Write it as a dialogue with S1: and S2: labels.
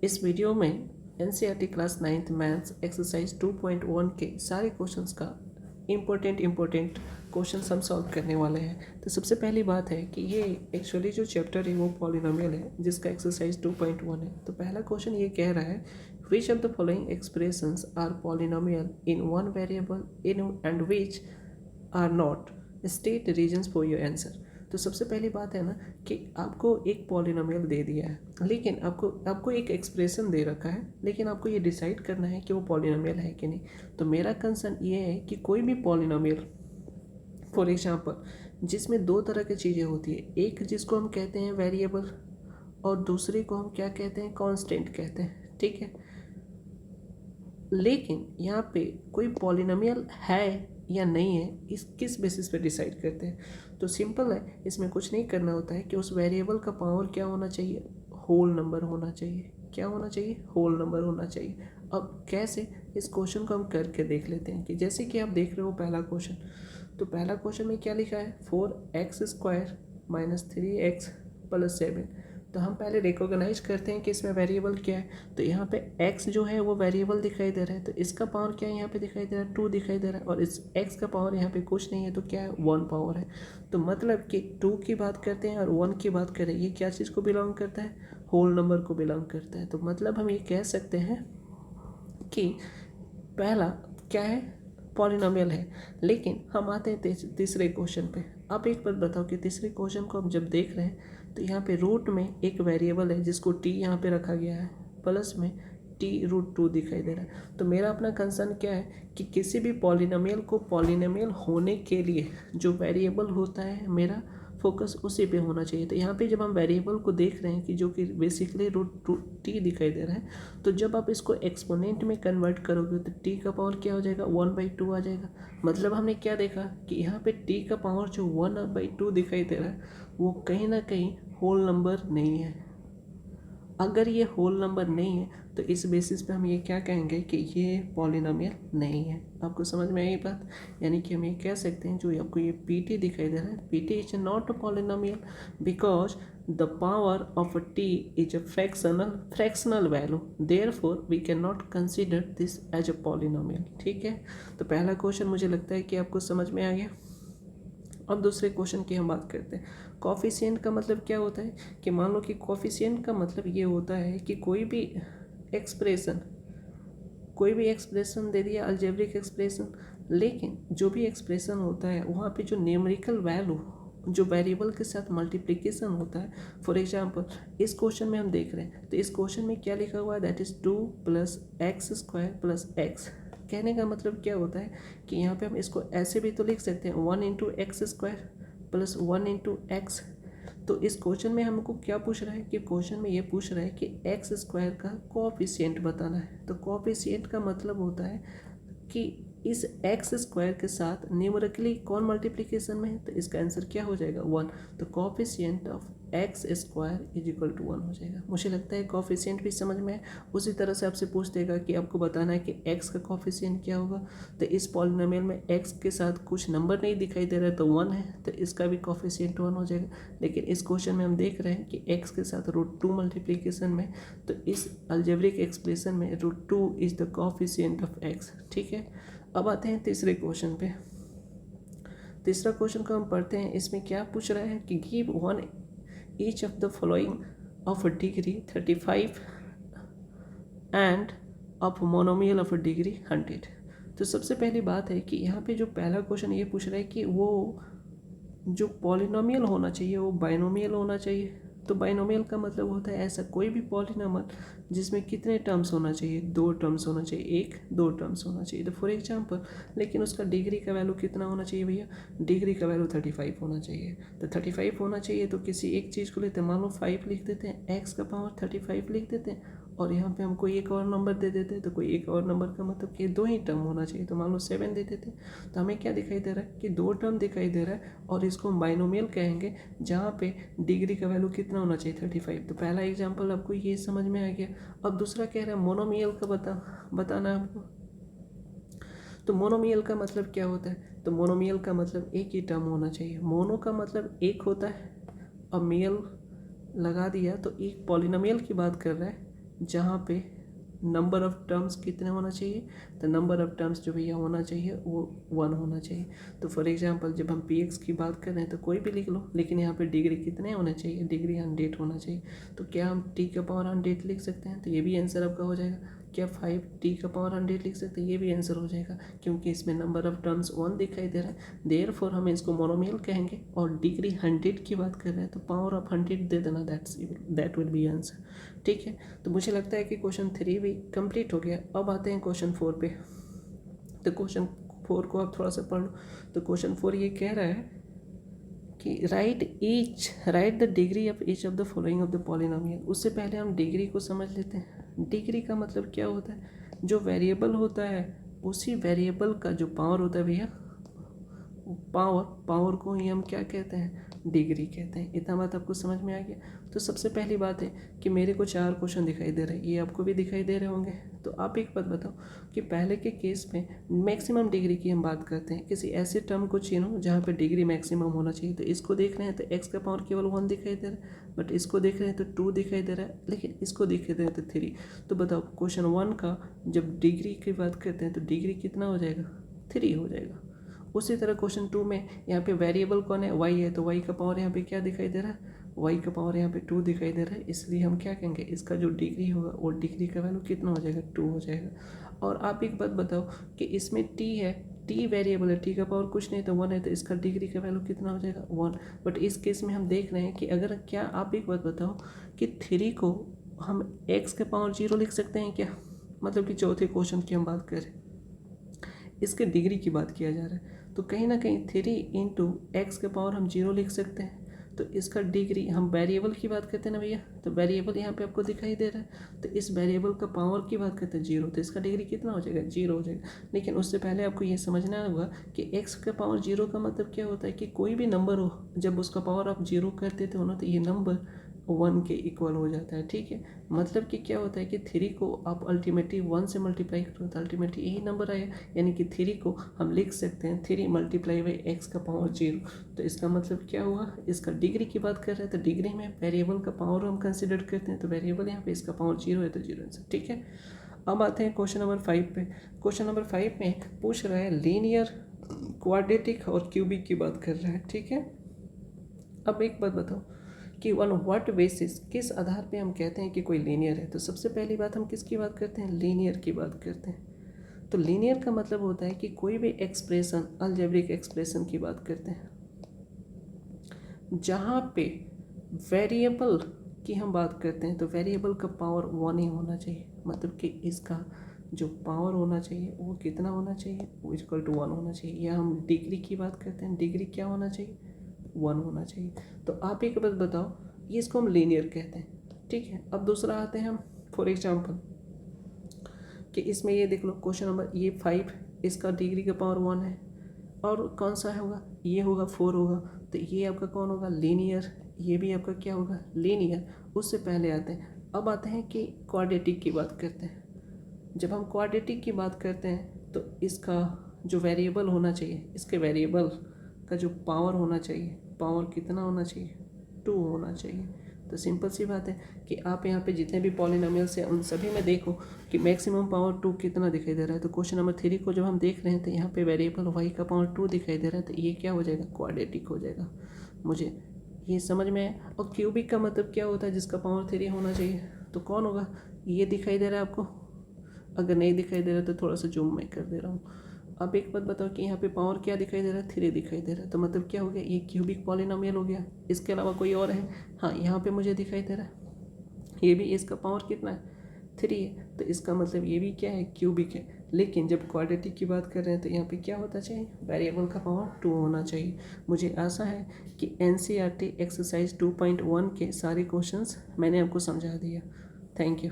S1: इस वीडियो में NCERT class 9th maths exercise 2.1 के सारे क्वेश्चंस का इम्पोर्टेंट क्वेश्चंस हम सॉल्व करने वाले हैं। तो सबसे पहली बात है कि ये एक्चुअली जो चैप्टर है वो पॉलिनोमियल है जिसका एक्सरसाइज 2.1 है। तो पहला क्वेश्चन ये कह रहा है which of the following expressions are polynomial in one variable in and which are not, state reasons for your answer. तो सबसे पहली बात है ना कि आपको एक पॉलिनोमियल दे दिया है, लेकिन आपको एक एक्सप्रेशन दे रखा है, लेकिन आपको ये डिसाइड करना है कि वो पॉलिनोमियल है कि नहीं। तो मेरा कंसर्न ये है कि कोई भी पॉलिनोमियल, फॉर एग्जांपल, जिसमें दो तरह की चीज़ें होती है, एक जिसको हम कहते हैं वेरिएबल और दूसरे को हम क्या कहते हैं, कांस्टेंट कहते हैं, ठीक है। लेकिन यहाँ पे कोई पॉलिनोमियल है या नहीं है, इस किस बेसिस पे डिसाइड करते हैं। तो सिंपल है, इसमें कुछ नहीं करना होता है कि उस वेरिएबल का पावर क्या होना चाहिए, होल नंबर होना चाहिए। क्या होना चाहिए, होल नंबर होना चाहिए। अब कैसे, इस क्वेश्चन को हम करके देख लेते हैं कि जैसे कि आप देख रहे हो पहला क्वेश्चन, तो पहला क्वेश्चन में क्या लिखा है, 4x² - 3x + 7। तो हम पहले रिकॉग्नाइज करते हैं कि इसमें वेरिएबल क्या है। तो यहाँ पे x जो है वो वेरिएबल दिखाई दे रहा है, तो इसका पावर क्या है, यहाँ पे दिखाई दे रहा है 2 दिखाई दे रहा है, और इस x का पावर यहाँ पे कुछ नहीं है, तो क्या है, 1 पावर है। तो मतलब कि 2 की बात करते हैं और 1 की बात करें, ये क्या चीज़ को बिलोंग करता है, होल नंबर को बिलोंग करता है। तो मतलब हम ये कह सकते हैं कि पहला क्या है, पॉलिनोमियल है। लेकिन हम आते हैं तीसरे क्वेश्चन पे। आप एक बात बताओ कि तीसरे क्वेश्चन को हम जब देख रहे हैं तो यहाँ पे रूट में एक वेरिएबल है जिसको t यहाँ पे रखा गया है, प्लस में t√2 दिखाई दे रहा है। तो मेरा अपना कंसर्न क्या है कि किसी भी पॉलिनोमियल को पॉलिनोमियल होने के लिए जो वेरिएबल होता है, मेरा फोकस उसी पे होना चाहिए। तो यहाँ पे जब हम वेरिएबल को देख रहे हैं कि जो कि बेसिकली √2t दिखाई दे रहा है, तो जब आप इसको एक्सपोनेंट में कन्वर्ट करोगे तो t का पावर क्या हो जाएगा, 1/2 आ जाएगा। मतलब हमने क्या देखा कि यहाँ पे t का पावर जो 1/2 दिखाई दे रहा है वो कहीं ना कहीं होल नंबर नहीं है। अगर ये होल नंबर नहीं है तो इस बेसिस पे हम ये क्या कहेंगे कि ये पॉलिनोमियल नहीं है। आपको समझ में आई बात, यानी कि हम ये कह सकते हैं जो आपको ये pt दिखाई दे रहा है, pt is not a polynomial because the power of t is a fractional value, therefore we can not consider this as a polynomial. ठीक है, तो पहला क्वेश्चन मुझे लगता है कि आपको समझ में आ गया। अब दूसरे क्वेश्चन की हम बात करते हैं। कॉफिशिएंट का मतलब क्या होता है कि मान लो कि कॉफिशिएंट का मतलब ये होता है कि कोई भी एक्सप्रेशन दे दिया, अलजेब्रिक एक्सप्रेशन, लेकिन जो भी एक्सप्रेशन होता है वहाँ पे जो न्यूमेरिकल वैल्यू जो वेरिएबल के साथ मल्टीप्लिकेशन होता है, फॉर एग्जांपल इस क्वेश्चन में हम देख रहे हैं, तो इस क्वेश्चन में क्या लिखा हुआ है, दैट इज़ 2 + x² + x। कहने का मतलब क्या होता है कि यहाँ पे हम इसको ऐसे भी तो लिख सकते हैं 1 × x² + 1 × x। तो इस क्वेश्चन में हमको क्या पूछ रहा है कि क्वेश्चन में ये पूछ रहा है कि x² का कोएफिशिएंट बताना है। तो कोएफिशिएंट का मतलब होता है कि इस x² के साथ न्यूमेरिकली कौन मल्टीप्लिकेशन में है, तो इसका आंसर क्या हो जाएगा, 1। तो कोएफिशिएंट ऑफ x² = 1 हो जाएगा। मुझे लगता है कोएफिशिएंट भी समझ में है। उसी तरह से आपसे पूछ देगा कि आपको बताना है कि x का कोएफिशिएंट क्या होगा। तो इस पॉलिनोमियल में x के साथ कुछ नंबर नहीं दिखाई दे रहा है तो 1 है, तो इसका भी कोएफिशिएंट 1 हो जाएगा। लेकिन इस क्वेश्चन में हम देख रहे हैं कि x के साथ √2 मल्टीप्लिकेशन में, तो इस अलजेब्रिक एक्सप्रेशन में √2 is the coefficient of x। ठीक है, अब आते हैं तीसरे क्वेश्चन पे। तीसरा क्वेश्चन को हम पढ़ते हैं। इसमें क्या पूछ रहा है कि give one each of the following of a degree 35 end of monomial of a degree 100। तो सबसे पहली बात है कि यहाँ पे जो पहला क्वेश्चन ये पूछ रहा है कि वो जो पॉलिनोमियल होना चाहिए वो बाइनोमियल होना चाहिए। तो बाइनोमियल का मतलब होता है ऐसा कोई भी पॉलिनोमियल जिसमें कितने टर्म्स होना चाहिए, 2 टर्म्स होना चाहिए, 1-2 टर्म्स होना चाहिए। तो फॉर एग्जांपल, लेकिन उसका डिग्री का वैल्यू कितना होना चाहिए भैया, डिग्री का वैल्यू 35 होना चाहिए। तो 35 होना चाहिए, तो किसी एक चीज़ को लेते हैं, मान लो 5 लिख देते हैं, x का पावर 35 लिख देते हैं, और यहाँ पे हम कोई एक और नंबर दे देते हैं। तो कोई एक और नंबर का मतलब कि 2 ही टर्म होना चाहिए, तो मान लो 7 दे देते हैं। तो हमें क्या दिखाई दे रहा है कि 2 टर्म दिखाई दे रहा है, और इसको हम बाइनोमियल कहेंगे जहाँ पे डिग्री का वैल्यू कितना होना चाहिए, 35। तो पहला एग्जाम्पल आपको ये समझ में आ गया। अब दूसरा कह रहा है मोनोमियल का बताना है आपको। तो मोनोमियल का मतलब क्या होता है, तो मोनोमियल का मतलब एक ही टर्म होना चाहिए। मोनो का मतलब एक होता है, अब मियल लगा दिया तो एक पॉलिनोमियल की बात कर रहा है जहाँ पे नंबर ऑफ़ टर्म्स कितने होना चाहिए, तो नंबर ऑफ़ टर्म्स जो भैया होना चाहिए वो 1 होना चाहिए। तो फॉर एग्जांपल जब हम px की बात कर रहे हैं तो कोई भी लिख लो, लेकिन यहाँ पे डिग्री कितने होने चाहिए, डिग्री 100 होना चाहिए। तो क्या हम t⁻100 लिख सकते हैं, तो ये भी आंसर आपका हो जाएगा। क्या 5t⁻100 लिख सकते हैं, ये भी आंसर हो जाएगा, क्योंकि इसमें नंबर ऑफ़ टर्म्स 1 दिखाई दे रहा है, देयरफॉर हम इसको मोनोमियल कहेंगे। और डिग्री 100 की बात कर रहे हैं तो पावर ऑफ 100 दे देना, दैट विल बी आंसर। ठीक है, तो मुझे लगता है कि क्वेश्चन 3 भी कंप्लीट हो गया। अब आते हैं क्वेश्चन 4 पे। तो क्वेश्चन 4 को आप थोड़ा सा पढ़ लो। तो क्वेश्चन 4 ये कह रहा है कि right the degree of each of the following of the polynomial. उससे पहले हम डिग्री को समझ लेते हैं। डिग्री का मतलब क्या होता है, जो वेरिएबल होता है उसी वेरिएबल का जो पावर होता है भैया, पावर को ही हम क्या कहते हैं, डिग्री कहते हैं। इतना बात आपको समझ में आ गया। तो सबसे पहली बात है कि मेरे को 4 क्वेश्चन दिखाई दे रहे हैं, ये आपको भी दिखाई दे रहे होंगे। तो आप एक बात बताओ कि पहले के केस में मैक्सिमम डिग्री की हम बात करते हैं, किसी ऐसे टर्म को चुनो जहाँ पे डिग्री मैक्सिमम होना चाहिए। तो इसको देख रहे हैं तो x का पावर केवल 1 दिखाई दे रहा है, बट इसको देख रहे हैं तो 2 दिखाई दे रहा है, लेकिन इसको देख रहे हैं तो 3। तो बताओ क्वेश्चन 1 का जब डिग्री की बात करते हैं तो डिग्री कितना हो जाएगा, 3 हो जाएगा। उसी तरह क्वेश्चन 2 में यहाँ पे वेरिएबल कौन है, y है, तो y का पावर यहाँ पे क्या दिखाई दे रहा है, y का पावर यहाँ पे 2 दिखाई दे रहा है। इसलिए हम क्या कहेंगे, इसका जो डिग्री होगा वो डिग्री का वैल्यू कितना हो जाएगा, 2 हो जाएगा। और आप एक बात बताओ कि इसमें t है, t वेरिएबल है, t का पावर कुछ नहीं तो 1 है, तो इसका डिग्री का वैल्यू कितना हो जाएगा, 1। बट इस केस में हम देख रहे हैं कि अगर क्या, आप एक बात बताओ कि 3 को हम x के पावर 0 लिख सकते हैं क्या, मतलब कि चौथे क्वेश्चन की हम बात करें, इसके डिग्री की बात किया जा रहा है। तो कहीं ना कहीं 3 इंटू एक्स के पावर हम 0 लिख सकते हैं। तो इसका डिग्री, हम वेरिएबल की बात करते हैं ना भैया, तो वेरिएबल यहाँ पे आपको दिखाई दे रहा है, तो इस वेरिएबल का पावर की बात करते हैं 0, तो इसका डिग्री कितना हो जाएगा, 0 हो जाएगा। लेकिन उससे पहले आपको ये समझना होगा कि x का पावर 0 का मतलब क्या होता है कि कोई भी नंबर हो, जब उसका पावर आप 0 कर देते हो ना, तो ये नंबर 1 के इक्वल हो जाता है। ठीक है, मतलब कि क्या होता है कि 3 को आप अल्टीमेटली 1 से मल्टीप्लाई करो तो अल्टीमेटली यही नंबर आया, यानी कि 3 को हम लिख सकते हैं 3 मल्टीप्लाई बाई एक्स का पावर 0। तो इसका मतलब क्या हुआ, इसका डिग्री की बात कर रहे हैं तो डिग्री में वेरिएबल का पावर हम कंसिडर करते हैं, तो वेरिएबल यहाँ पे इसका पावर 0 है तो 0 आंसर। ठीक है, अब आते हैं क्वेश्चन नंबर 5 पे। क्वेश्चन नंबर 5 में पूछ रहा है लीनियर, क्वाड्रेटिक और क्यूबिक की बात कर रहा है। ठीक है, अब एक बात बताओ कि ऑन व्हाट बेसिस, किस आधार पे हम कहते हैं कि कोई लीनियर है। तो सबसे पहली बात हम किसकी बात करते हैं, लीनियर की बात करते हैं। तो लीनियर का मतलब होता है कि कोई भी एक्सप्रेशन, अलजेब्रिक एक्सप्रेशन की बात करते हैं जहाँ पे वेरिएबल की हम बात करते हैं, तो वेरिएबल का पावर 1 ही होना चाहिए, मतलब कि इसका जो पावर होना चाहिए वो कितना होना चाहिए, वो इक्वल टू 1 होना चाहिए। या हम डिग्री की बात करते हैं, डिग्री क्या होना चाहिए, 1 होना चाहिए। तो आप एक बात बताओ, ये इसको हम लीनियर कहते हैं। ठीक है, अब दूसरा आते हैं हम, फॉर एग्जांपल कि इसमें ये देख लो क्वेश्चन नंबर ये 5, इसका डिग्री का पावर 1 है, और कौन सा है होगा, ये होगा 4 होगा, तो ये आपका कौन होगा, लीनियर। ये भी आपका क्या होगा, लीनियर। उससे पहले आते हैं, अब आते हैं कि क्वाड्रेटिक की बात करते हैं। जब हम क्वाड्रेटिक की बात करते हैं तो इसका जो वेरिएबल होना चाहिए, इसके वेरिएबल का जो पावर होना चाहिए, पावर कितना होना चाहिए, 2 होना चाहिए। तो सिंपल सी बात है कि आप यहाँ पे जितने भी पॉलिनोमियल्स हैं उन सभी में देखो कि मैक्सिमम पावर 2 कितना दिखाई दे रहा है। तो क्वेश्चन नंबर 3 को जब हम देख रहे हैं तो यहाँ पे वेरिएबल y का पावर 2 दिखाई दे रहा है, तो ये क्या हो जाएगा, क्वाड्रेटिक हो जाएगा। मुझे ये समझ में आया। और क्यूबिक का मतलब क्या होता है, जिसका पावर 3 होना चाहिए, तो कौन होगा, ये दिखाई दे रहा है आपको, अगर नहीं दिखाई दे रहा तो थोड़ा सा जूम मैं कर दे रहा हूँ। अब एक बात बताओ कि यहाँ पे पावर क्या दिखाई दे रहा है, 3 दिखाई दे रहा है, तो मतलब क्या हो गया, ये क्यूबिक पॉलिनोमियल हो गया। इसके अलावा कोई और है, हाँ यहाँ पे मुझे दिखाई दे रहा है, ये भी इसका पावर कितना है, 3 है, तो इसका मतलब ये भी क्या है, क्यूबिक है। लेकिन जब क्वाड्रेटिक की बात कर रहे हैं तो यहाँ पे क्या होता चाहिए, वेरिएबल का पावर 2 होना चाहिए। मुझे आशा है कि NCERT एक्सरसाइज 2.1 के सारे क्वेश्चंस मैंने आपको समझा दिया। Thank you.